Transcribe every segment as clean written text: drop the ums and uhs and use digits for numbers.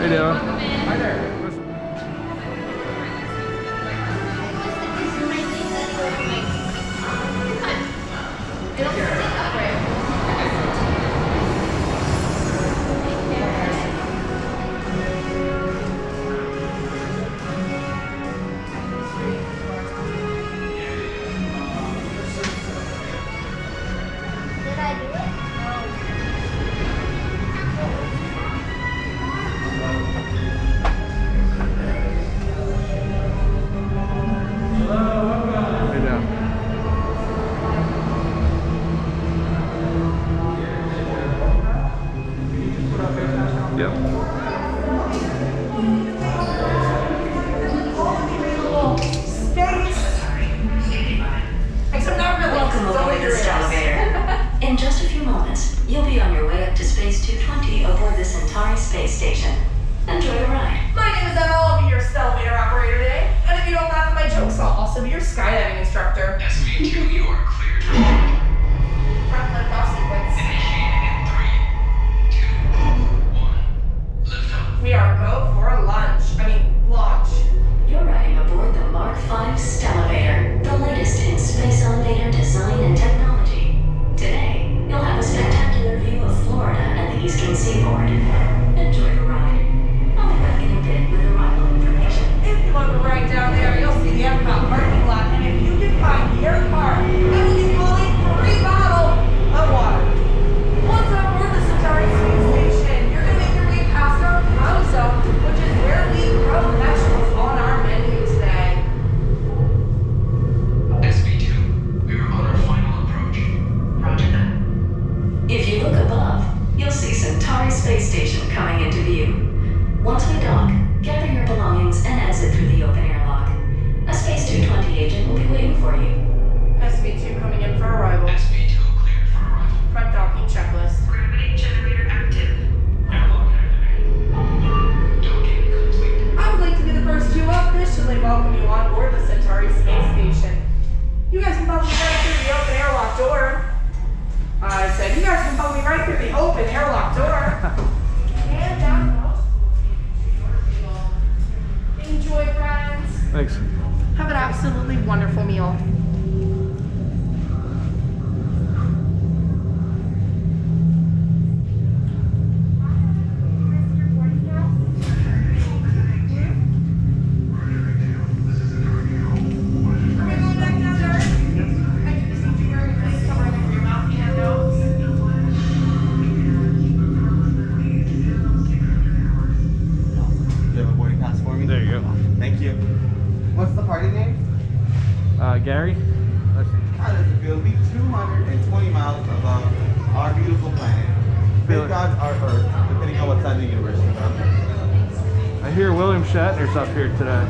you doing? Hi there. In just a few moments, you'll be on your way up to Space 220 aboard the Centauri space station. Enjoy the ride. My name is Emma. I'll be your elevator operator today. And if you don't laugh at my jokes, I'll also be your skydiving instructor. SV2, you are cleared for launch. Prep liftoff sequence. Initiated in 3, 2, 1. Liftoff. We are go for a launch. You're riding aboard the Mark V Stellarator, the latest in space elevator design and technology. Today, you'll have a spectacular view of Florida and the eastern seaboard. Enjoy the ride. I'll be back in a bit with arrival information. If you look right down there, you'll see the EPCOT parking lot. And if you can find your car, I will give you only 3 bottles of water. Once on board the Centauri space station, you're going to make your way past our grow zone, which is where we grow vegetables on our menu today. SV2, we are on our final approach. Roger that. If you look above, you'll see Centauri space station coming into view. Once we dock, gather your belongings and exit through the open airlock. A Space 220 agent will be waiting for you. SV2 coming in for arrival. SV2 cleared for arrival. Prep docking checklist. Gravity generator active. Airlock activated. Docking complete. I would like to be the first to officially welcome you on board the Centauri space station. You guys can follow me right through the open airlock door. I said, you guys can follow me right through the open airlock door. And down below. Enjoy, friends. Thanks. Have an absolutely wonderful meal. There you go. Thank you. What's the party name? Gary? How does it feel to be 220 miles above our beautiful planet? Thank God our Earth, depending on what side of the universe you're from. I hear William Shatner's up here today.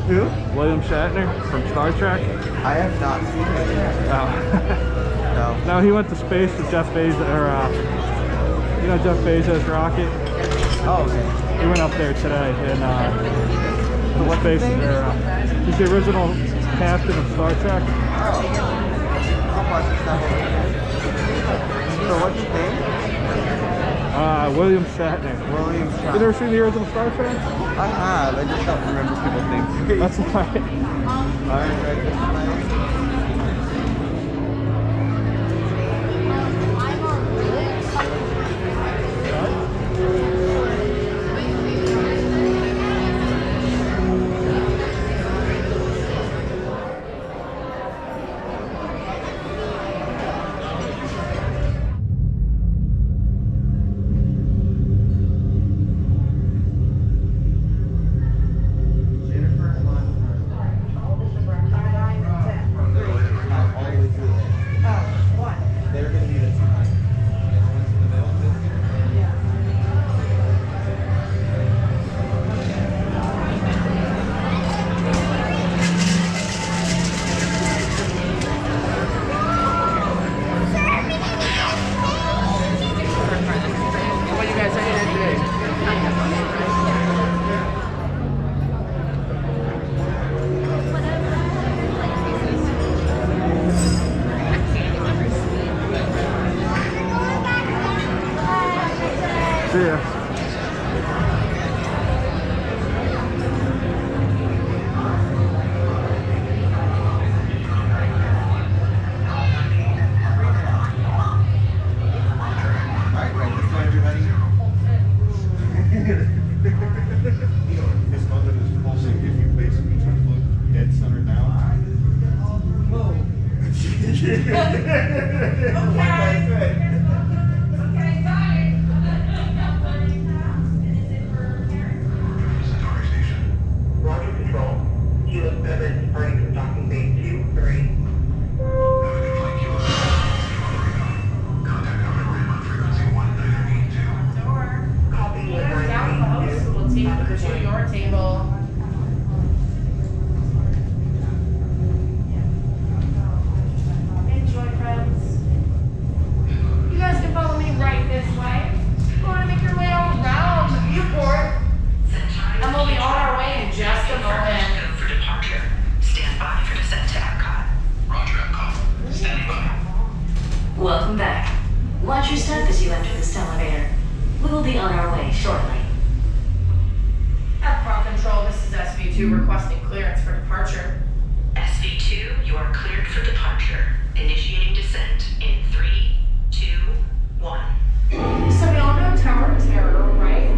Who? William Shatner from Star Trek. I have not seen him yet. Oh. No. No, he went to space with Jeff Bezos, or you know Jeff Bezos' rocket? Oh, okay. He went up there today in So what's his space. name? He's the original captain of Star Trek. Oh. I'll watch this stuff over here. So what's his name? William Shatner. William You Shatner. never seen the original Star Trek? I have. I just don't remember people's names. That's why. Alright, ready to play? shortly. EPCOT control, this is SV2 requesting clearance for departure. SV2, you are cleared for departure. Initiating descent in 3, 2, 1. So we all know Tower of Terror, right?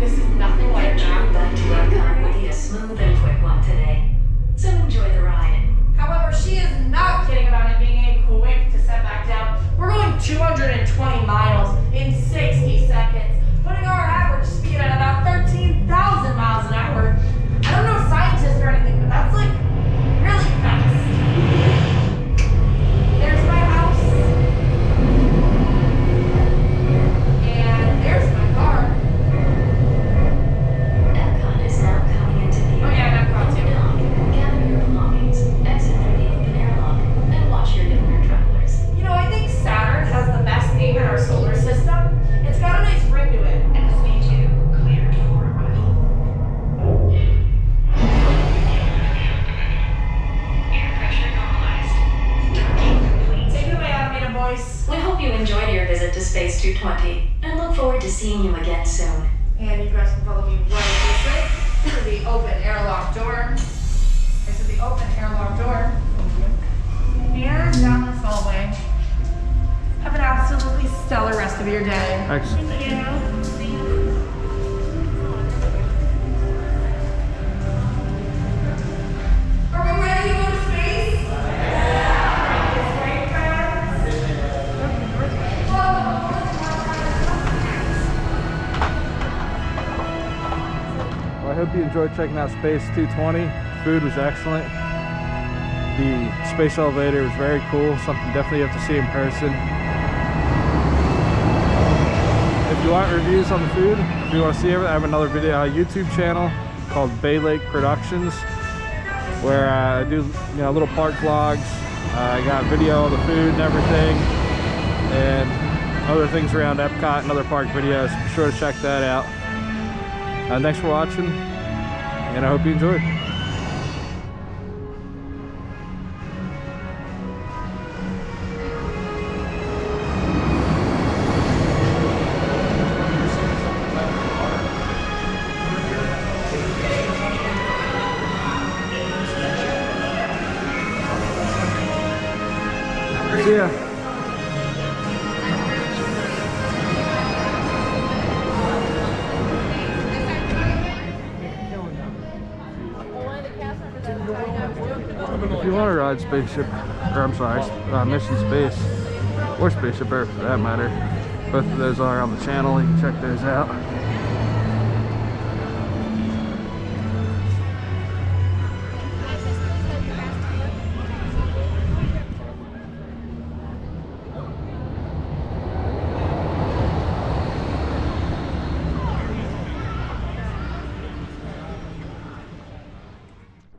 This is nothing like Entering that. back to EPCOT will be a smooth and quick one today. So enjoy the ride. However, she is not kidding about it being a quick descent back down. We're going 220 miles in 60 seconds, putting our average speed at about 13,000 miles an hour. I don't know scientists or anything, but that's like really fast. There's my house. And there's my car. EPCOT is now coming into view. Oh yeah, EPCOT too. Dock, gather your belongings, exit through the open airlock, and watch your donor travelers. You know, I think Saturn has the best name in our solar system. It's got a nice ring to it. SV2 cleared for arrival. Air pressure normalized. Docking complete. Take it away, automated voice. We hope you enjoyed your visit to Space 220 and look forward to seeing you again soon. And you guys can follow me right this way to the open airlock door. This is the open airlock door. And down this hallway. Have an absolutely stellar rest of your day. Excellent. Thank you. See you. Are we ready to go to space? Yeah. This way, Well, I hope you enjoyed checking out Space 220. Food was excellent. The space elevator was very cool. Something definitely you have to see in person. If you want reviews on the food, if you want to see it, I have another video on a YouTube channel called Bay Lake Productions, where I do little park vlogs. I got video of the food and everything, and other things around EPCOT and other park videos. Be sure to check that out. Thanks for watching, and I hope you enjoyed. See ya. If you want to ride Spaceship, or I'm sorry, Mission Space, or Spaceship Earth for that matter, both of those are on the channel. You can check those out.